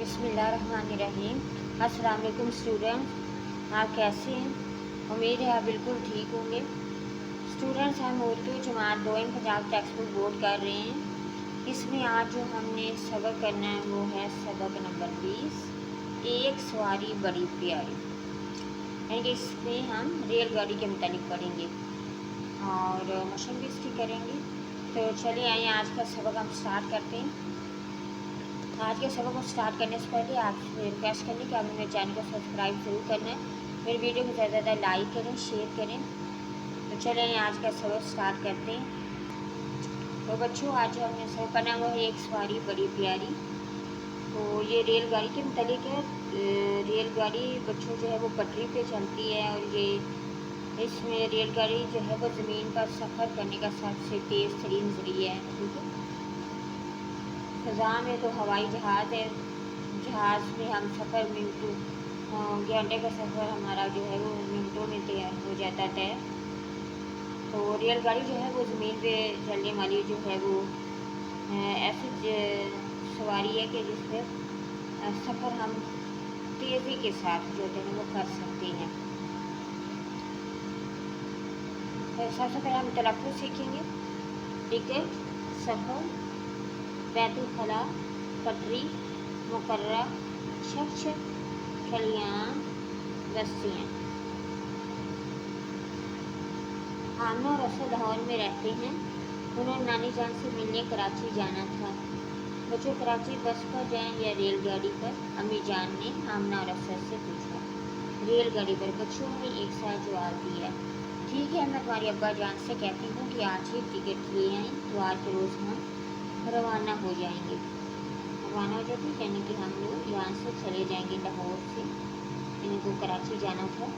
बिस्मिल्लाहिर्रहमानिर्रहीम। अस्सलाम वालेकुम स्टूडेंट, आप कैसे हैं? उम्मीद है आप बिल्कुल ठीक होंगे। स्टूडेंट्स, हम उर्दू जमात 2 पंजाब टेक्स्ट बुक बोर्ड कर रहे हैं। इसमें आज जो हमने सबक करना है वो है सबक नंबर 20, एक सवारी बड़ी प्यारी। यानी कि इसमें हम रेलगाड़ी के मुतालिक पढ़ेंगे और मशक भी इसकी करेंगे। तो चलिए आइए आज का सबक हम स्टार्ट करते हैं। आज के सबक को स्टार्ट करने से पहले आपसे रिक्वेस्ट करनी कि आपने मेरे चैनल को सब्सक्राइब ज़रूर करना है, मेरी वीडियो को ज़्यादा से ज़्यादा लाइक करें, शेयर करें। तो चलिए आज का सबक स्टार्ट करते हैं। तो बच्चों, आज जो हमने सबक करना है वो है एक सवारी बड़ी प्यारी। तो ये रेलगाड़ी के मुतालिक है। रेलगाड़ी बच्चों जो है वो पटरी पे चलती है और ये इसमें रेलगाड़ी जो है वो ज़मीन पर सफ़र करने का सबसे तेज़ तरीन ज़रिया है। ठीक है। फ़ज़ा में तो हवाई जहाज़ है, जहाज़ में हम सफ़र घंटे का सफ़र हमारा जो है वो मिनटों में तैयार हो जाता है। तो रेलगाड़ी जो है वो ज़मीन पे चलने वाली जो है वो ऐसी सवारी है कि जिसमें सफ़र हम तेज़ी के साथ जो है वो कर सकते हैं। तो सबसे पहले हम तलफ़्फ़ुज़ सीखेंगे। टिकट, सफ़र, बैतुल खला, पटरी, मुकर्रा, शख्स, खलियान, बस्तियाँ। आमना और रसूल लाहौर में रहते हैं। उन्होंने नानी जान से मिलने कराची जाना था। बच्चों, कराची बस पर जाएं या रेलगाड़ी पर? अम्मी जान ने आमना और रसूल से पूछा। रेलगाड़ी पर, बच्चों ने एक साथ जवाब दिया। ठीक है, मैं तुम्हारी अब्बा जान से कहती हूँ कि आज ही टिकट ले आएँ तो आज के रोज़ हम रवाना हो जाएंगे। रवाना हो जाती यानी कि हम लोग यहाँ से चले जाएंगे लाहौर से। इनको कराची जाना था।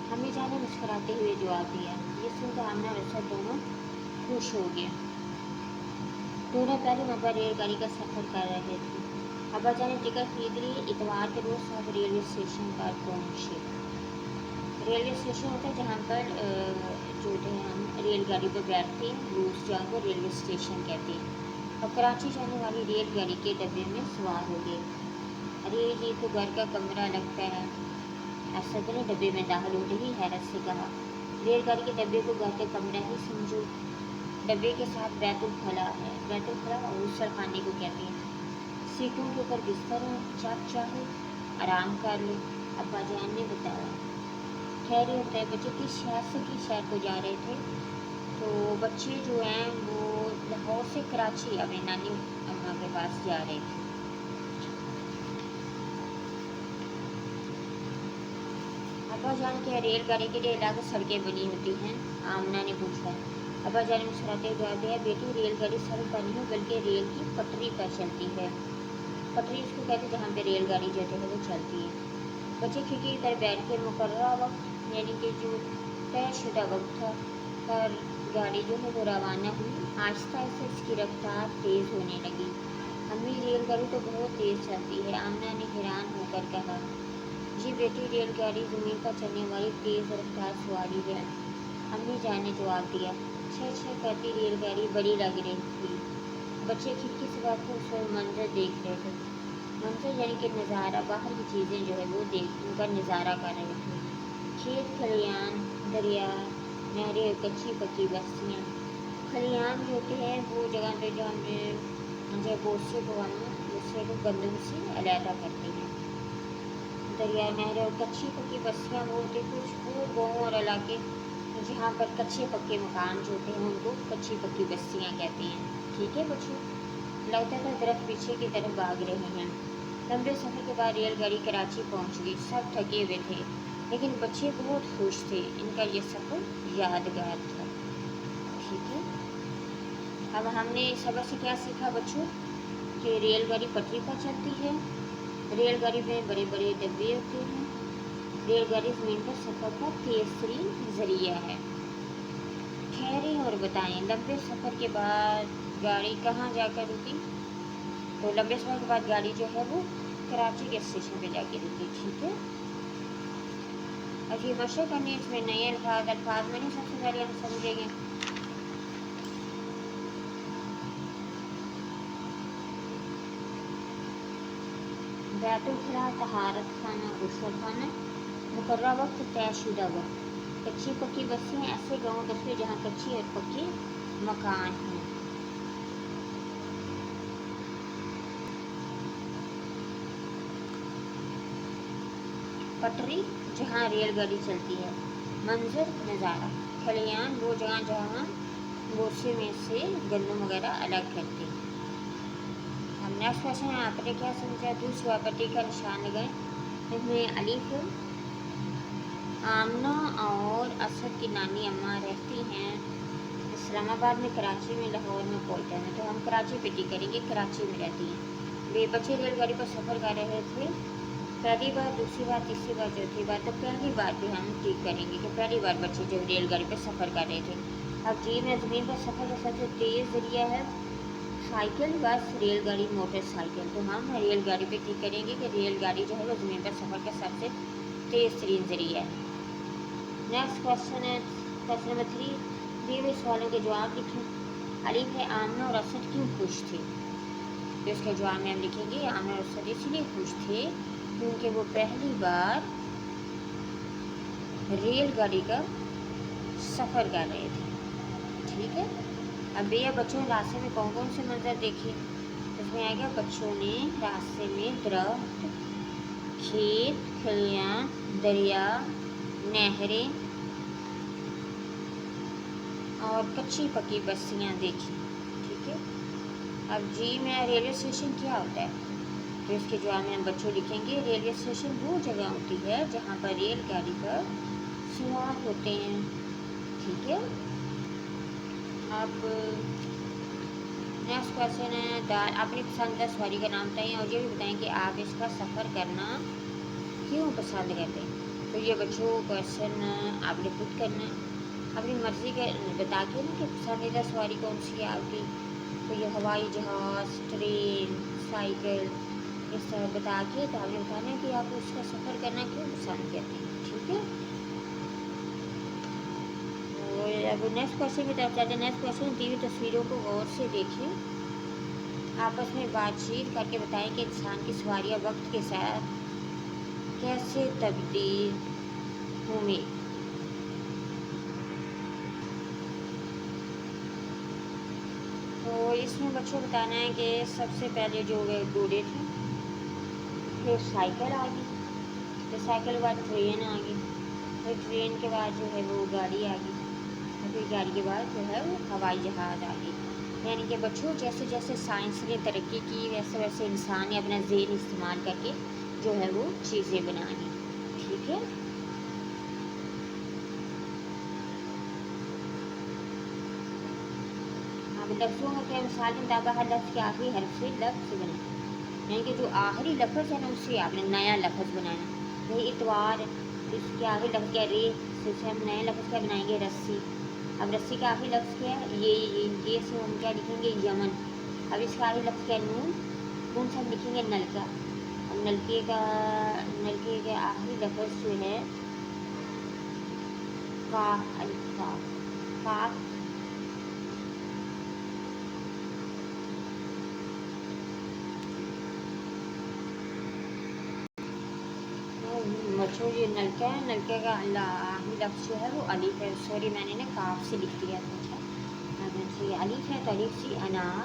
हमें जाने मुस्कुराते हुए जवाब दिया। ये सुनकर आमना रसूल दोनों खुश हो गए। दोनों पहली मरतबा रेलगाड़ी का सफ़र कर रहे थे। अब्बा जान ने टिकट खरीद ली। इतवार के रोज़ सब रेलवे स्टेशन पर पहुँचे। रेलवे स्टेशन होता है जहाँ पर जो है हम रेलगाड़ी पर बैठते हैं, रोज़ जहाँ को रेलवे स्टेशन कहते हैं। अब कराची जाने वाली रेलगाड़ी के डब्बे में सवार हो गए। अरे ये तो घर का कमरा लगता है, असद ने डब्बे में दाखिल होते ही हैरत से कहा। रेलगाड़ी के डब्बे को घर का कमरा ही समझो। डब्बे के साथ बैतुल खला है। बैतुल खला गुसल खाने को कहते हैं। सीटों के ऊपर बिस्तर है, जब चाहो आराम कर लो, अब्बा जान ने बताया। ठहरे होता है बच्चे किस शहर से किस शहर को जा रहे थे? तो बच्चे जो हैं वो लाहौर से कराची अपनी नानी अम्मा के पास जा रहे थे। अब्बा जान के रेलगाड़ी के लिए अलग सड़कें बनी होती हैं? आमना ने पूछा। अब्बा जान ने मुस्कुराते हुए जवाब दिया, बेटी रेलगाड़ी सड़क पर नहीं बल्कि रेल की पटरी पर चलती है। पटरी उसको कहते हैं जहाँ पे रेलगाड़ी जो है वो चलती है। बच्चे खिड़की की तरफ बैठ कर मुकर्रर वक्त यानी कि जो तयशुदा वक्त था पर गाड़ी जो है वो रवाना हुई। आहिस्ता आहिस्ता इसकी रफ्तार तेज़ होने लगी। अम्मी रेलगाड़ी तो बहुत तेज़ चलती है, आमना ने हैरान होकर कहा। जी बेटी, रेलगाड़ी ज़मीन पर चलने वाली तेज़ रफ्तार सवारी है, अम्मी जान ने जवाब दिया। छः करती रेलगाड़ी बड़ी लग रही थी। बच्चे खिड़की से बाहर खूबसूरत मंजर देख रहे थे। मंजर यानी कि नज़ारा, बाहर की चीज़ें जो है वो देख उनका नज़ारा कर रहे थे। खेत खलियान, दरिया, नहरें और कच्ची पक्की बस्तियाँ। खलियान जो होते हैं वो जगह पे जहाँ पे जो बोसे को हम दूसरे को गंदम से अलहदा करते हैं। दरिया, नहरें और कच्ची पक्की बस्तियाँ वो होते कुछ वो गाँव और इलाके जहाँ पर कच्चे पक्के मकान जो होते हैं उनको कच्ची पक्की बस्तियाँ कहते हैं। ठीक है बच्चों, लगता था दरख्त पीछे की तरफ भाग रहे हैं। लंबे सफ़र के बाद रेलगाड़ी कराची पहुँच गई। सब थके हुए थे लेकिन बच्चे बहुत खुश थे। इनका ये सफ़र यादगार था। ठीक है। अब हमने सबक से क्या सीखा बच्चों कि रेलगाड़ी पटरी पर चलती है, रेलगाड़ी में बड़े बड़े डब्बे होते हैं, रेलगाड़ी ज़मीन पर सफ़र का तेज़ तरीन ज़रिया है। ठहरें और बताएं, लंबे सफ़र के बाद गाड़ी कहाँ जाकर रुकी? तो लंबे समय के बाद गाड़ी जो है वो कराची के स्टेशन पे जाके रुकी। ठीक है। अब ये मशक करने इसमें नए अल्फाज में नहीं सबसे पहले हम समझेंगे। बैत उल खला तहारत खाना, गुस्ल खाना, मुकर्रा वक्त तयशुदा वक्त। कच्ची पक्की बस्तियाँ ऐसे गाँव कस्बे जहाँ कच्ची और पक्के मकान हैं। पटरी जहाँ रेलगाड़ी चलती है। मंजर नज़ारा, खलियान वो जगह जहाँ बोसे में से गंदम वगैरह अलग करते हैं। हम नेक्स्ट क्वेश्चन है, आपने क्या समझा? दूसरा पट्टी का निशान लगाएं। इसमें अलीफ आमना और असद की नानी अम्मा रहती हैं इस्लामाबाद में, कराची में, लाहौर में, कोयटा में। तो हम कराची पे टिक करेंगे, कराची में रहती हैं। वे बच्चे रेलगाड़ी पर सफ़र कर रहे थे। पहली बार, दूसरी बार, तीसरी बार, चौथी बार। तो पहली बार भी हम टिक करेंगे कि पहली बार बच्चे जब रेलगाड़ी पर सफ़र कर रहे थे। अब जी में ज़मीन पर सफ़र का सबसे तेज़ ज़रिया है साइकिल, बस, रेलगाड़ी, मोटरसाइकिल। तो हम रेलगाड़ी पे टिक करेंगे कि रेलगाड़ी जो है वो ज़मीन पर सफ़र का सबसे तेज़ तरीन ज़रिया है। नेक्स्ट क्वेश्चन है क्वेश्चन नंबर 3, दिए हुए सवालों के जवाब लिखें। अलीफ है आमना और असद क्यों खुश थे? तो इसके जवाब में हम लिखेंगे आमना और असद इसलिए खुश थे क्योंकि वो पहली बार रेलगाड़ी का सफ़र कर रहे थे। ठीक है। अब भैया बच्चों ने रास्ते में कौन कौन से मंजर देखे? इसमें आएगा बच्चों ने रास्ते में दरख्त, खेत, खलियान, दरिया, नहरें और कच्ची पक्की बस्तियाँ देखी। ठीक है। अब जी में रेलवे स्टेशन क्या होता है? तो इसके जवाब में हम बच्चों लिखेंगे रेलवे स्टेशन वो जगह होती है जहाँ पर रेलगाड़ी पर सवार होते हैं। ठीक है। अब नेक्स्ट क्वेश्चन है, अपनी पसंदीदा सवारी का नाम बताएं और ये भी बताएं कि आप इसका सफ़र करना क्यों पसंद करते हैं। तो ये बच्चों क्वेश्चन आपने खुद करना है अपनी मर्ज़ी का बता के ना कि पसंदीदा सवारी कौन सी है आपकी। तो ये हवाई जहाज़, ट्रेन, साइकिल, इस तरह बता के तो आपने बताना है कि आप उसका सफ़र करना क्यों पसंद करते हैं। ठीक है। और अब नेक्स्ट क्वेश्चन की तरफ चलते हैं। नेक्स्ट क्वेश्चन, दी हुई तस्वीरों को गौर से देखें, आपस में बातचीत करके बताएं कि इंसान की सवारियाँ वक्त के साथ कैसे तब्दील होंगी। तो इसमें बच्चों बताना है कि सबसे पहले जो घोड़े थे, फिर साइकिल आ गई, फिर साइकिल के बाद ट्रेन आ गई, फिर ट्रेन के बाद जो है वो गाड़ी आ गई, फिर गाड़ी के बाद जो है वो हवाई जहाज़ आ गई। यानी कि बच्चों जैसे जैसे साइंस ने तरक्की की वैसे वैसे इंसान ने अपना ज़हन इस्तेमाल करके जो है वो चीज़ें बनाई। ठीक है। अब लफ्ज़ों का क्या मिसाल में दागा हर लफ्ज़ के आखिरी हर्फ से लफ्ज़ बना, यानी कि जो आखिरी लफ्ज़ है ना उससे आपने नया लफ्ज़ बनाना। यही इतवार, इसके आखिरी लफ्ज़ क्या रे, से हम नया लफ्ज़ क्या बनाएंगे रस्सी। अब रस्सी का आखिरी लफ्ज़ क्या है ये से हम क्या लिखेंगे यमन। अब इसका आखिरी लफ्ज़ क्या नून से हम लिखेंगे नलका। अब नलके का आखिरी लफ्ज़ जो है काफ, काफ। बच्चों ये नलका है, नलके का आखिरी लफ्ज़ जो है वो अलीफ है। सॉरी मैंने ना काफ से लिख दिया था। अच्छा ये अलीफ है तो अलीफ सी अनार,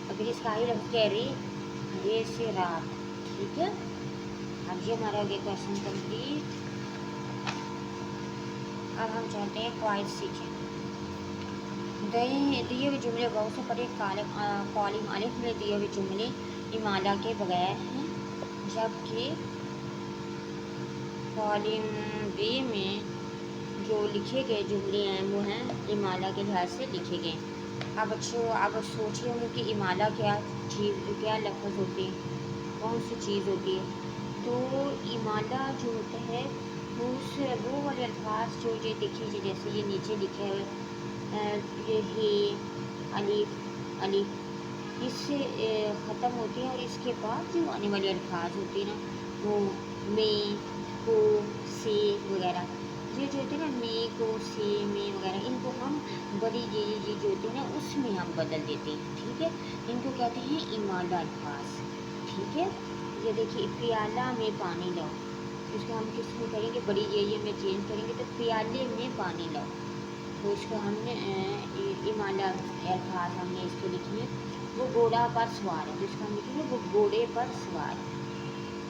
और फिर इसका आखिरी लफ्ज़ क्या है रे से रात। ठीक है। अब ये हमारा हो गया क्वेश्चन कंप्लीट। अब हम चाहते हैं क्वाइट सीखें। दिए हुए जुमले गौर से पढ़े। कॉलिम अलिफ में दिए हुए जुमले इमाला के बगैर हैं, जबकि कॉलिम बी में जो लिखे गए जुमले हैं वो हैं इमाला के लिहाज से लिखे गए। अब बच्चों अब सोचिए होंगे कि इमाला क्या लफ्ज़ होती है, कौन सी चीज़ होती है। तो इमाला जो होता है वो वाले अल्फाज जो ये देखिए जैसे ये नीचे लिखे हुए ये हे अलिफ इससे ख़त्म होती है, और इसके बाद जो आने वाले अल्फाज होते हैं ना वो में, को, से वगैरह, ये जो होते हैं ना में, को, से, में वगैरह, इनको हम बड़ी ये जो होते हैं ना उसमें हम बदल देते हैं। ठीक है। इनको कहते हैं इमाला अल्फाज। ठीक है। ये देखिए प्याला में पानी लाओ, इसको हम किस में करेंगे, बड़ी ये में चेंज करेंगे तो प्याले में पानी लाओ। तो इसको हमने इमाला अल्फाज हमने इसको लिखी है, वो घोड़ा पर सवार है, तो इसको हम लिखेंगे वो घोड़े पर सवार है।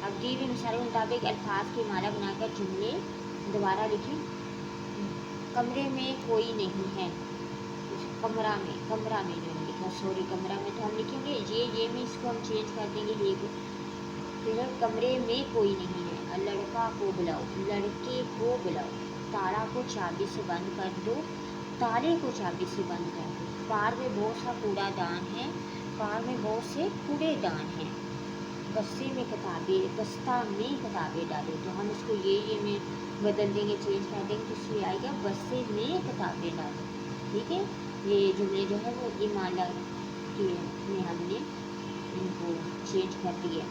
अब दी हुई मिसाल के मुताबिक अल्फाज की माला बनाकर जुमले दोबारा लिखें। कमरे में कोई नहीं है, कमरा में जो लिखा, सॉरी कमरा में तो हम लिखेंगे ये में इसको हम चेंज कर देंगे ये को। फिर कमरे में कोई नहीं है, लड़का को बुलाओ, लड़के को बुलाओ, ताला को चाबी से बंद कर दो, ताले को चाबी से बंद कर दो। कार में बहुत सा कूड़ादान है, कार में बहुत से कूड़ेदान हैं। बस्ते में किताबें डालो, तो हम इसको ये में बदल देंगे, चेंज कर देंगे, तो इसलिए आएगा बस्ते में किताबें डालो। ठीक है, ये जुमले जो है वो इमाला के में हमने इनको चेंज कर दिया।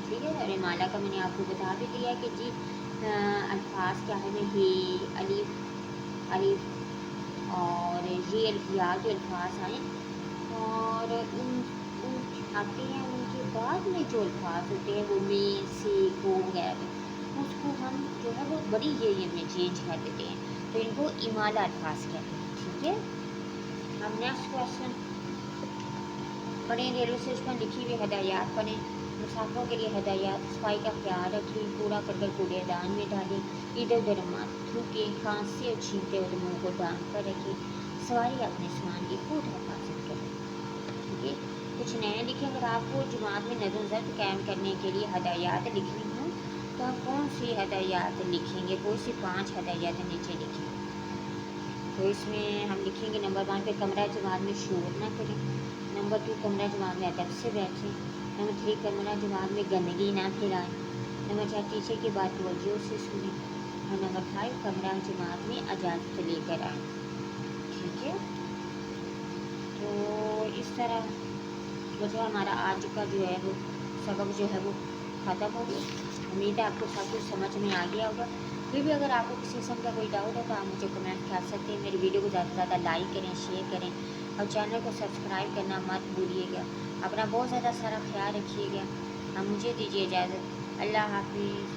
ठीक है, और इमाला का मैंने आपको बता भी दिया कि जी अल्फाज क्या है, हे अलिफ और ये या जो अल्फाज आए और उन आते हैं, उनके बाद में जो अल्फाज होते हैं वो में से को वगैरह, उसको हम जो है वो बड़ी ये में चेंज कर देते हैं, तो इनको इमाला अल्फाज कहते हैं। ठीक है, हम नेक्स्ट क्वेश्चन पढ़ें। रेलवे स्टेशन पर लिखी हुई हदायत पढ़ें। मुसाफिरों के लिए हदायत, सफाई का ख्याल रखें, कूड़ा करकट कूड़ेदान में डालें, इधर उधर मत थूकें, खांसते और छींकते हुए मुँह को ढाँप कर रखें, सवारी अपने सामान की खूब हिफाजत करें। ठीक है, कुछ नए लिखें। अगर आपको जमात में नज़म ज़ब्त कायम करने के लिए हदायत लिखनी हो तो आप कौन सी हदायत लिखेंगे, कोई सी 5 हदायत नीचे लिखें। तो इसमें हम लिखेंगे नंबर 1 पे कमरा जमात में शोर ना करें, नंबर 2 कमरा जमात में अदब से बैठें, नंबर 3 कमरा जमात में गंदगी ना फैलाएं, नंबर 4 टीचर की बात तवज्जो से सुनें, और नंबर 5 कमरा जमात में इजाज़त लेकर आएँ। ठीक है, तो इस तरह वो जो हमारा आज का जो है वो सबक जो है वो ख़त्म हो गया। उम्मीद है आपको सब कुछ समझ में आ गया होगा। फिर भी अगर आपको किसी किस्म का कोई डाउट है तो आप मुझे कमेंट कर सकते हैं। मेरी वीडियो को ज़्यादा से ज़्यादा लाइक करें, शेयर करें और चैनल को सब्सक्राइब करना मत भूलिएगा। अपना बहुत ज़्यादा सारा ख्याल रखिएगा। अब मुझे दीजिए इजाज़त। अल्लाह हाफिज़।